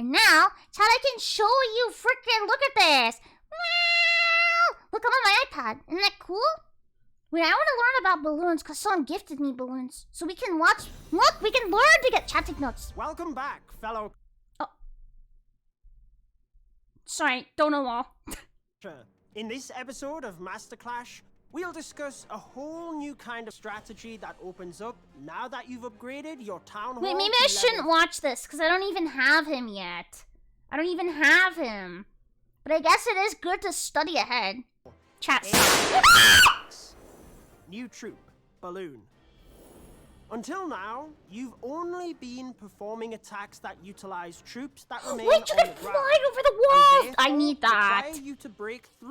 And now, Chad, I can show you freaking, look at this. Wow! Look, I'm on my iPad. Isn't that cool? Wait, I want to learn about balloons because someone gifted me balloons. So we can watch, look, we can learn to get Chad take notes. Welcome back, fellow... Oh. Sorry, don't know all. In this episode of Master Clash, we'll discuss a whole new kind of strategy that opens up now that you've upgraded your town hall. Wait, maybe I shouldn't watch this because I don't even have him yet. I don't even have him. But I guess it is good to study ahead. Chat stop. New troop, Balloon. Until now, you've only been performing attacks that utilize troops that remain Wait, you on can the ground. fly over the walls! I need that. Require you to break through